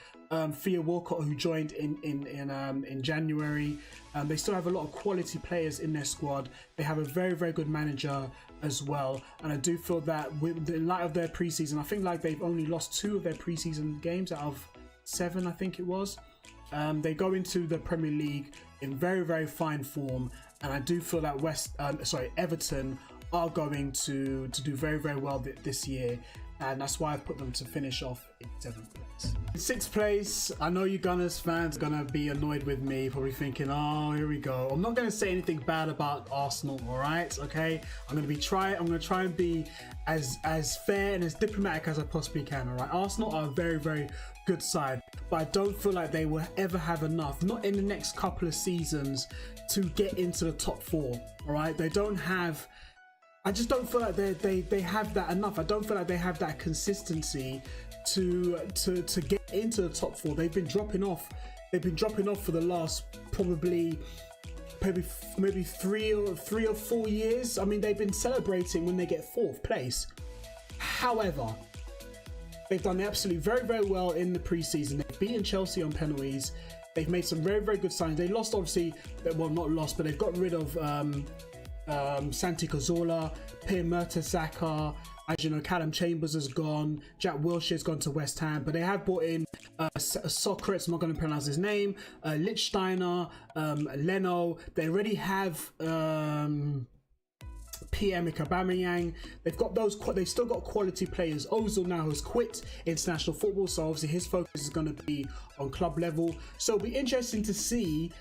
Theo Walcott, who joined in January. They still have a lot of quality players in their squad. They have a very good manager as well, and I do feel that in light of their preseason, I think like they've only lost 2 of their preseason games out of 7, I think it was. They go into the Premier League in very fine form, and I do feel that Everton are going to do very well this year, and that's why I put them to finish off in 7th place. Sixth place, I know you Gunners fans are gonna be annoyed with me, probably thinking, oh, here we go. I'm not gonna say anything bad about Arsenal, all right? Okay, I'm gonna try and be as fair and as diplomatic as I possibly can, all right? Arsenal are a very, very good side, but I don't feel like they will ever have enough, not in the next couple of seasons, to get into the top four, all right? They don't have. I just don't feel like they have that enough. I don't feel like they have that consistency to get into the top four. They've been dropping off. They've been dropping off for the last probably maybe three or 4 years. I mean, they've been celebrating when they get fourth place. However, they've done absolutely very, very well in the preseason. They've beaten Chelsea on penalties. They've made some very, very good signings. They lost, obviously, well, not lost, but they've got rid of Santi Cazorla, Pierre Mertesacker. As you know, Callum Chambers has gone, Jack Wilshere's gone to West Ham, but they have brought in Socrates, I'm not going to pronounce his name, Lichtsteiner, Leno. They already have Pierre-Emerick Aubameyang. They've got those. They've still got quality players. Ozil now has quit international football, so obviously his focus is going to be on club level. So it'll be interesting to see,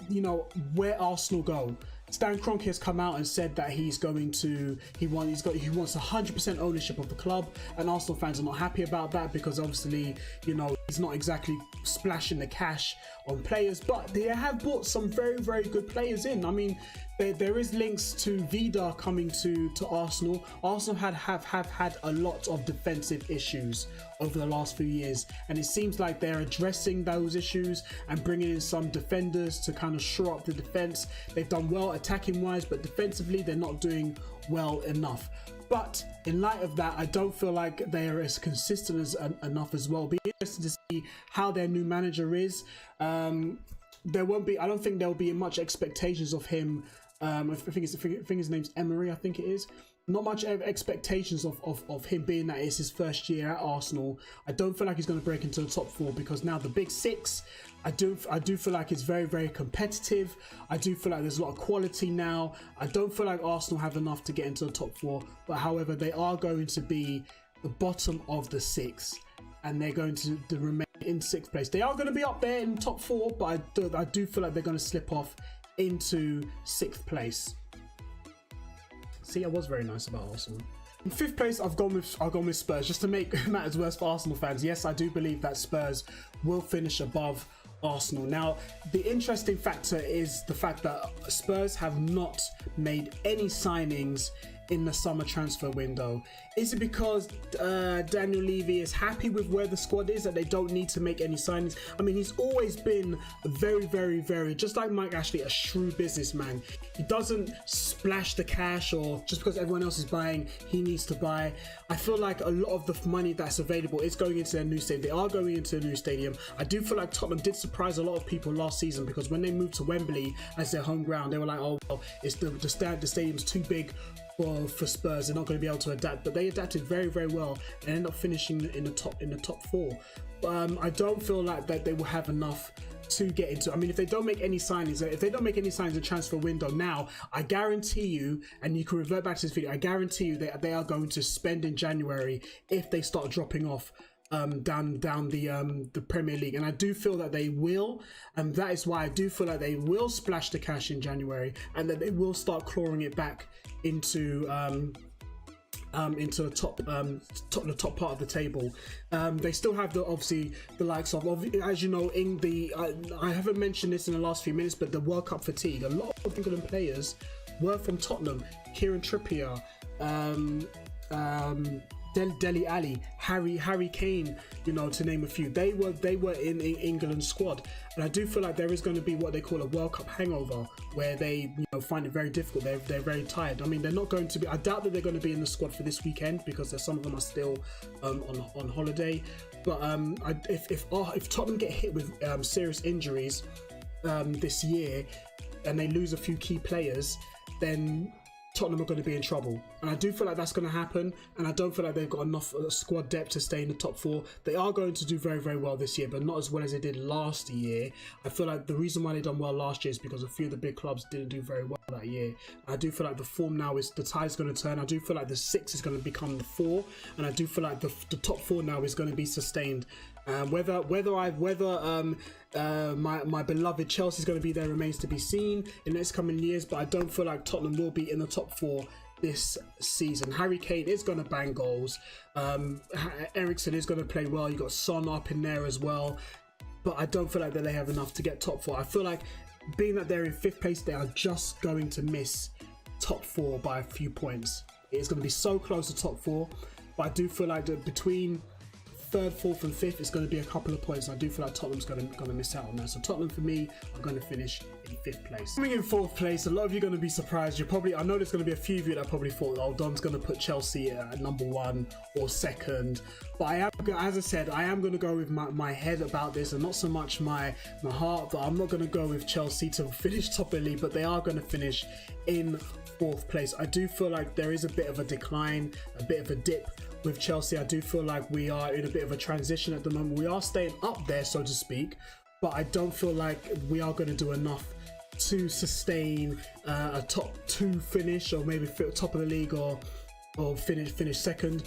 you know, where Arsenal go. Stan Kroenke has come out and said that he wants 100% ownership of the club, and Arsenal fans are not happy about that because obviously, you know, he's not exactly splashing the cash on players, but they have brought some very, very good players in. I mean, there is links to Vida coming to Arsenal. Arsenal have had a lot of defensive issues over the last few years, and it seems like they're addressing those issues and bringing in some defenders to kind of shore up the defense. They've done well attacking wise, but defensively they're not doing well enough. But in light of that, I don't feel like they are as consistent as enough as well. Be interested to see how their new manager is. I don't think there'll be much expectations of him. I think his name's Emery, I think it is. Not much expectations of him, being that it's his first year at Arsenal. I don't feel like he's going to break into the top four, because now the big six, I do feel like it's very, very competitive. I do feel like there's a lot of quality now. I don't feel like Arsenal have enough to get into the top four, but however, they are going to be the bottom of the six, and they're going to remain in sixth place. They are going to be up there in the top four, but I do feel like they're going to slip off into sixth place. See, I was very nice about Arsenal. In fifth place, I've gone with Spurs, just to make matters worse for Arsenal fans. Yes, I do believe that Spurs will finish above Arsenal. Now, the interesting factor is the fact that Spurs have not made any signings in the summer transfer window. Is it because Daniel Levy is happy with where the squad is, that they don't need to make any signings? I mean, he's always been very, very, very, just like Mike Ashley, a shrewd businessman. He doesn't splash the cash, or just because everyone else is buying, he needs to buy. I feel like a lot of the money that's available is going into their new stadium. They are going into a new stadium. I do feel like Tottenham did surprise a lot of people last season, because when they moved to Wembley as their home ground, they were like, oh, well, it's the stadium's too big for Spurs. They're not going to be able to adapt, but they adapted very, very well and ended up finishing in the top four. I don't feel like that they will have enough to get into. I mean, if they don't make any signings, in transfer window now, I guarantee you, and you can revert back to this video, I guarantee you they are going to spend in January if they start dropping off down the Premier League. And I do feel that they will, and that is why I do feel like they will splash the cash in January, and that they will start clawing it back into the top part of the table. They still have obviously the likes of, as you know, in the I haven't mentioned this in the last few minutes, but the World Cup fatigue. A lot of England players were from Tottenham. Kieran Trippier, Dele Alli, Harry Kane, you know, to name a few. They were in the England squad, and I do feel like there is going to be what they call a World Cup hangover, where they, you know, find it very difficult. They're very tired. I mean, they're not going to be. I doubt that they're going to be in the squad for this weekend, because some of them are still on holiday. But if Tottenham get hit with serious injuries this year, and they lose a few key players, then Tottenham are going to be in trouble, and I do feel like that's going to happen, and I don't feel like they've got enough squad depth to stay in the top four. They are going to do very, very well this year, but not as well as they did last year. I feel like the reason why they done well last year is because a few of the big clubs didn't do very well that year. I do feel like the form now is, the tide's going to turn. I do feel like the 6 is going to become the 4, and I do feel like the top 4 now is going to be sustained. My beloved Chelsea is going to be there remains to be seen in the next coming years, but I don't feel like Tottenham will be in the top 4 this season. Harry Kane is going to bang goals. Eriksen is going to play well. You got Son up in there as well, but I don't feel like that they have enough to get top 4. I feel like being that they're in 5th place, they are just going to miss top 4 by a few points. It's going to be so close to top 4, but I do feel like that between 3rd, 4th and 5th, it's going to be a couple of points. I do feel like Tottenham's going to miss out on that. So Tottenham for me are going to finish in 5th place. Coming in 4th place, a lot of you are going to be surprised. I know there's going to be a few of you that probably thought, oh, Dom's going to put Chelsea at number 1 or 2nd. But I am, as I said, I am going to go with my head about this and not so much my heart. But I'm not going to go with Chelsea to finish top of the league, but they are going to finish in 4th place. I do feel like there is a bit of a decline, a bit of a dip with Chelsea. I do feel like we are in a bit of a transition at the moment. We are staying up there, so to speak, but I don't feel like we are going to do enough to sustain a top 2 finish, or maybe top of the league, or finish 2nd.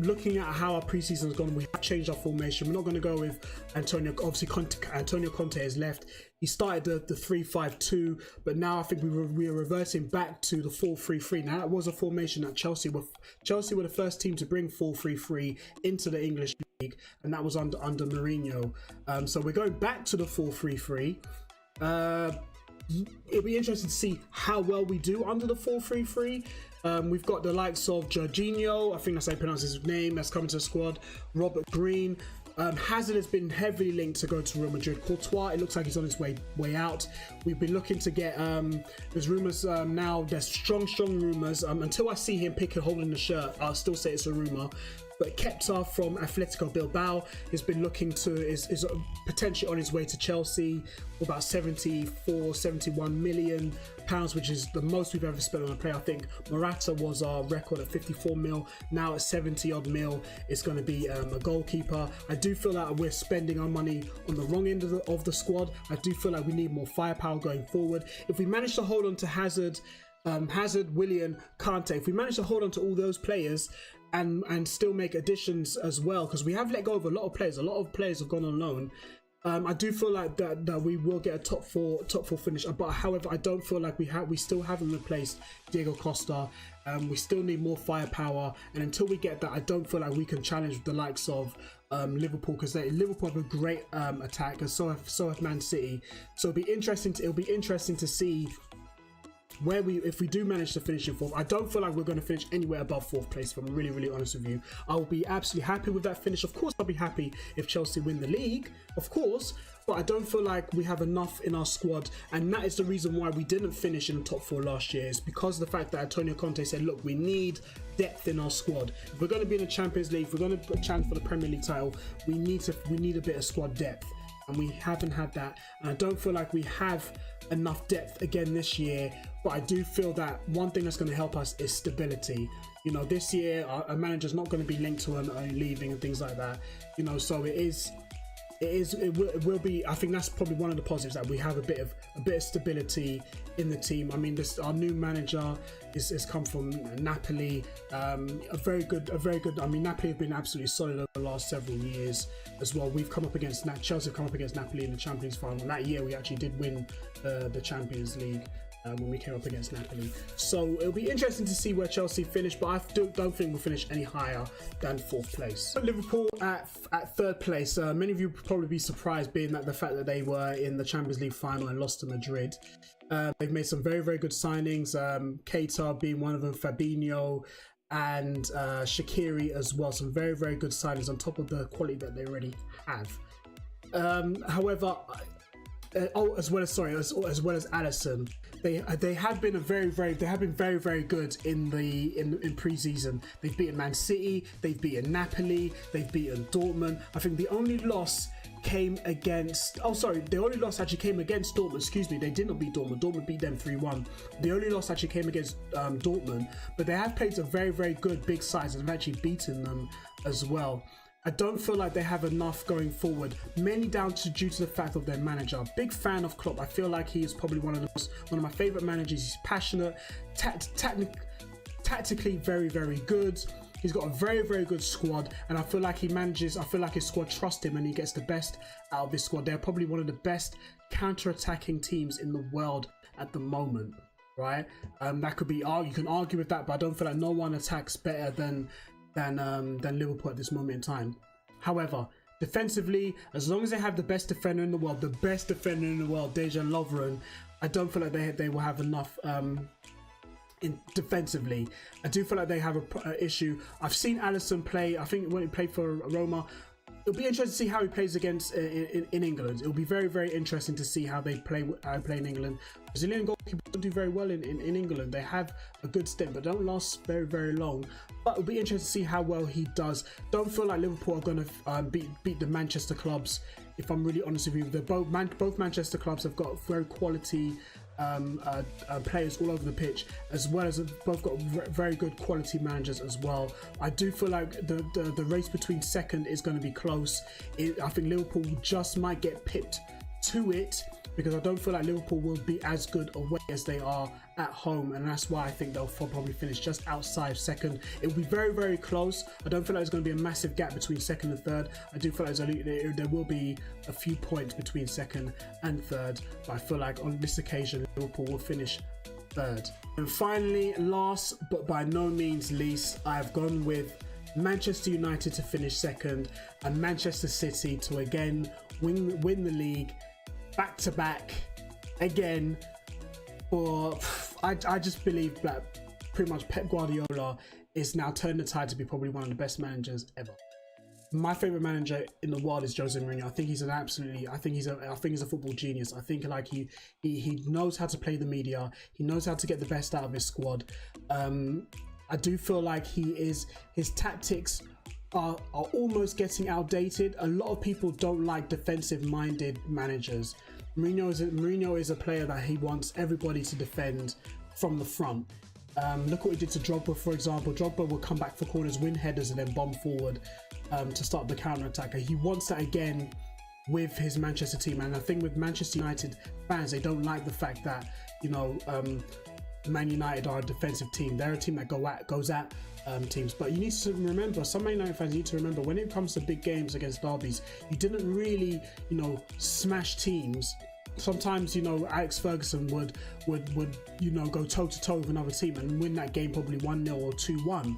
Looking at how our preseason has gone, we have changed our formation. We're not going to go with Antonio. Obviously, Antonio Conte has left. He started the 3-5-2, but now I think we are reversing back to the 4-3-3. Now that was a formation that Chelsea were the first team to bring 4-3-3 into the English league, and that was under Mourinho. So we're going back to the 4-3-3. It'll be interesting to see how well we do under the 4-3-3. We've got the likes of Jorginho, I think that's how you pronounce his name, that's coming to the squad. Robert Green. Hazard has been heavily linked to go to Real Madrid. Courtois, it looks like he's on his way out. We've been looking to get, there's rumours now, there's strong rumours. Until I see him holding the shirt, I'll still say it's a rumour. But Kepta from Atletico Bilbao has been looking to, is potentially on his way to Chelsea for about 71 million pounds, which is the most we've ever spent on a player. I think Morata was our record at 54 mil. Now at 70 odd mil, it's going to be a goalkeeper. I do feel like we're spending our money on the wrong end of the squad. I do feel like we need more firepower going forward. If we manage to hold on to Hazard, Willian, Kante, if we manage to hold on to all those players and still make additions as well, because we have let go of a lot of players. A lot of players have gone on loan. I do feel like that we will get a top four finish. But however, I don't feel like we still haven't replaced Diego Costa. We still need more firepower, and until we get that, I don't feel like we can challenge the likes of Liverpool, because Liverpool have a great attack, and so have Man City. So it'll be interesting to see where if we do manage to finish in 4th. I don't feel like we're going to finish anywhere above 4th place, if I'm really honest with you. I'll be absolutely happy with that finish. Of course, I'll be happy if Chelsea win the league, of course, but I don't feel like we have enough in our squad, and that is the reason why we didn't finish in the top 4 last year, is because of the fact that Antonio Conte said, look, we need depth in our squad. If we're going to be in the Champions League, if we're going to challenge for the Premier League title, we need a bit of squad depth, and we haven't had that, and I don't feel like we have enough depth again this year. But I do feel that one thing that's going to help us is stability. You know, this year our manager's not going to be linked to leaving and things like that. You know, so it will be. I think that's probably one of the positives, that we have a bit of stability in the team. I mean, our new manager has come from Napoli. A very good. I mean, Napoli have been absolutely solid over the last several years as well. We've come up against Chelsea have come up against Napoli in the Champions final. That year we actually did win the Champions League. When we came up against Napoli. So it'll be interesting to see where Chelsea finish, but I don't think we'll finish any higher than 4th place. Liverpool at 3rd place. Many of you will probably be surprised, being that the fact that they were in the Champions League final and lost to Madrid. They've made some very good signings, Keita being one of them, Fabinho and Shaqiri as well. Some very good signings on top of the quality that they already have. However, as well as Alisson, they have been very good in pre-season. They've beaten Man City, they've beaten Napoli, they've beaten Dortmund. I think the only loss came against Dortmund. Excuse me, they did not beat Dortmund. Dortmund beat them 3-1. The only loss actually came against Dortmund, but they have played some very good big sides and have actually beaten them as well. I don't feel like they have enough going forward, mainly due to the fact of their manager. Big fan of Klopp. I feel like he is probably one of my favourite managers. He's passionate, tactically very good. He's got a very, very good squad, and I feel like I feel like his squad trusts him and he gets the best out of his squad. They're probably one of the best counter-attacking teams in the world at the moment, right? That could be, you can argue with that, but I don't feel like no one attacks better than Liverpool at this moment in time. However, defensively, as long as they have the best defender in the world, Dejan Lovren, I don't feel like they will have enough defensively. I do feel like they have a issue. I've seen Alisson play, I think when he played for Roma. It'll be interesting to see how he plays against in England. It'll be very, very interesting to see how they play in England. Brazilian goalkeepers don't do very well in England. They have a good stint, but don't last very, very long. But it'll be interesting to see how well he does. Don't feel like Liverpool are going to beat the Manchester clubs. If I'm really honest with you, both Manchester clubs have got very quality players all over the pitch, as well as both got very good quality managers as well. I do feel like the race between second is going to be close. I think Liverpool just might get pipped to it, because I don't feel like Liverpool will be as good away as they are at home, and that's why I think they'll probably finish just outside second. It will be very, very close. I don't feel like there's going to be a massive gap between second and third. I do feel like there will be a few points between second and third, but I feel like on this occasion Liverpool will finish third. And finally, last but by no means least, I have gone with Manchester United to finish second and Manchester City to again win the league back to back again. I just believe that pretty much Pep Guardiola is now turned the tide to be probably one of the best managers ever. My favorite manager in the world is Jose Mourinho. I think he's a football genius. I think like he knows how to play the media. He knows how to get the best out of his squad. I do feel like his tactics are almost getting outdated. A lot of people don't like defensive-minded managers. Mourinho is a player that he wants everybody to defend from the front. Look what he did to Drogba, for example. Drogba will come back for corners, win headers, and then bomb forward to start the counter-attack. He wants that again with his Manchester team, and I think with Manchester United fans, they don't like the fact that, you know, Man United are a defensive team. They're a team that goes at teams. But you need to remember, some Man United fans need to remember, when it comes to big games against derbies, you didn't really, you know, smash teams. Sometimes, you know, Alex Ferguson would you know, go toe to toe with another team and win that game probably 1-0 or 2-1.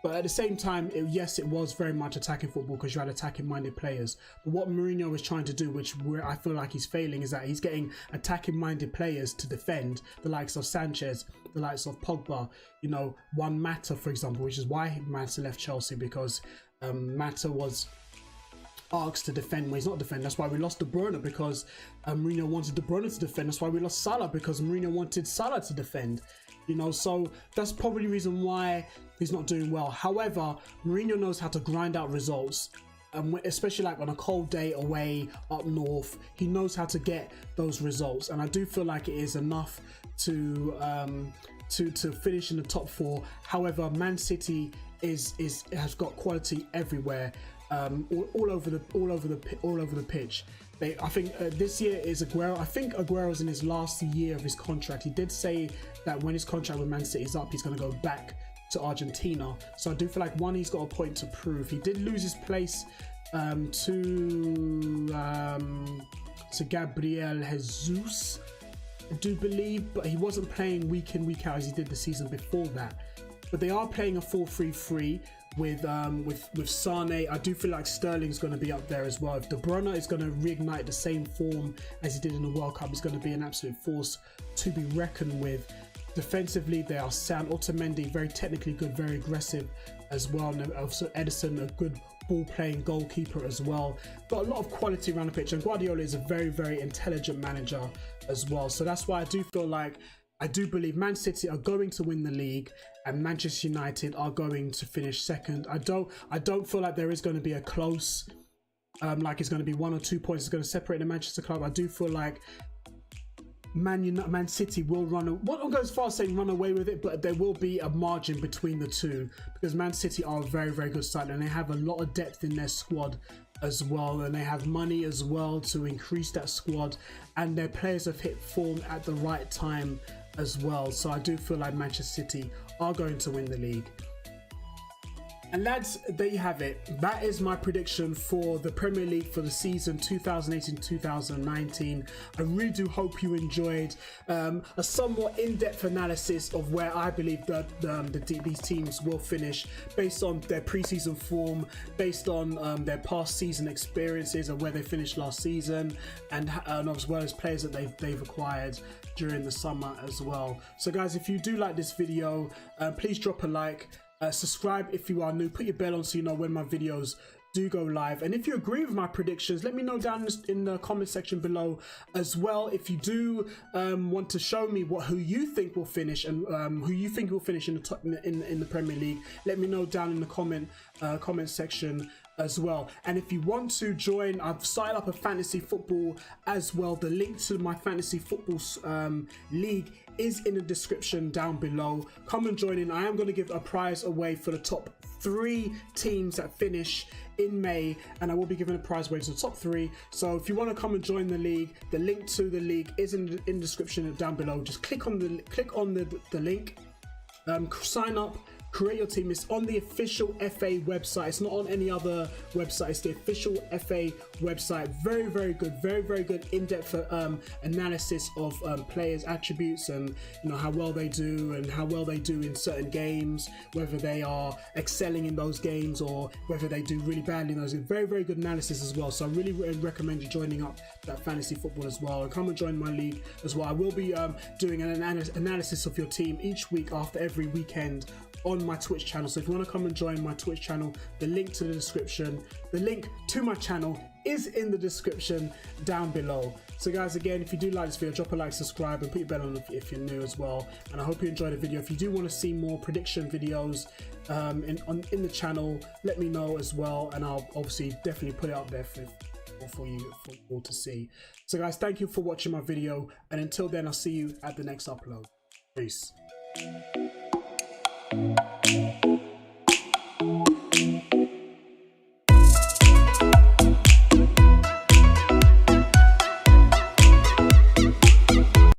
But at the same time, yes, it was very much attacking football because you had attacking-minded players. But what Mourinho is trying to do, where I feel like he's failing, is that he's getting attacking-minded players to defend, the likes of Sanchez, the likes of Pogba, you know, Juan Mata, for example, which is why Mata left Chelsea, because Mata was asked to defend when he's not defending. That's why we lost De Bruyne, because Mourinho wanted De Bruyne to defend. That's why we lost Salah, because Mourinho wanted Salah to defend. You know, so that's probably the reason why he's not doing well. However, Mourinho knows how to grind out results, especially like on a cold day away up north. He knows how to get those results, and I do feel like it is enough to finish in the top four. However, Man City has got quality everywhere, all over the pitch. I think this year is Aguero. I think Aguero's in his last year of his contract. He did say that when his contract with Man City is up, he's going to go back to Argentina. So I do feel like, one, he's got a point to prove. He did lose his place to Gabriel Jesus, I do believe, but he wasn't playing week in, week out as he did the season before that. But they are playing a 4-3-3 with Sane. I do feel like Sterling's going to be up there as well. If De Bruyne is going to reignite the same form as he did in the World Cup, he's going to be an absolute force to be reckoned with. Defensively, they are sound. Otamendi, very technically good, very aggressive as well. And also Ederson, a good ball-playing goalkeeper as well. Got a lot of quality around the pitch, and Guardiola is a very, very intelligent manager as well. So that's why I do feel like, I do believe Man City are going to win the league and Manchester United are going to finish second. I don't feel like there is going to be a close, like it's going to be 1 or 2 points is going to separate the Manchester club. I do feel like Man City will won't go as far as saying run away with it, but there will be a margin between the two, because Man City are a very, very good side and they have a lot of depth in their squad as well, and they have money as well to increase that squad, and their players have hit form at the right time as well. So I do feel like Manchester City are going to win the league. And lads, there you have it. That is my prediction for the Premier League for the season 2018-2019. I really do hope you enjoyed a somewhat in-depth analysis of where I believe that these teams will finish based on their pre-season form, based on their past season experiences and where they finished last season, and as well as players that they've acquired during the summer as well. So guys, if you do like this video, please drop a like. Subscribe if you are new, put your bell on so you know when my videos do go live, and if you agree with my predictions, let me know down in the comment section below as well. If you do want to show me who you think will finish and who you think will finish in the top, in the Premier League, let me know down in the comment section as well. And if you want to join, I've started up a fantasy football as well. The link to my fantasy football league is in the description down below. Come and join in. I am going to give a prize away for the top 3 teams that finish in May, and I will be giving a prize away to the top 3. So if you want to come and join the league, the link to the league is in the description down below. Just click on the link, sign up, create your team. It's on the official FA website. It's not on any other website. It's the official FA website. Very, very good. Very, very good in-depth analysis of players' attributes and how well they do and how well they do in certain games, whether they are excelling in those games or whether they do really badly in those. Very, very good analysis as well. So I really recommend you joining up that fantasy football as well, and come and join my league as well. I will be doing an analysis of your team each week after every weekend on my Twitch channel. So if you want to come and join my Twitch channel, the link to the link to my channel is in the description down below. So guys, again, if you do like this video, drop a like, subscribe, and put your bell on if you're new as well. And I hope you enjoyed the video. If you do want to see more prediction videos in the channel, let me know as well, and I'll obviously definitely put it up there for you all to see. So guys, thank you for watching my video, and until then, I'll see you at the next upload. Peace.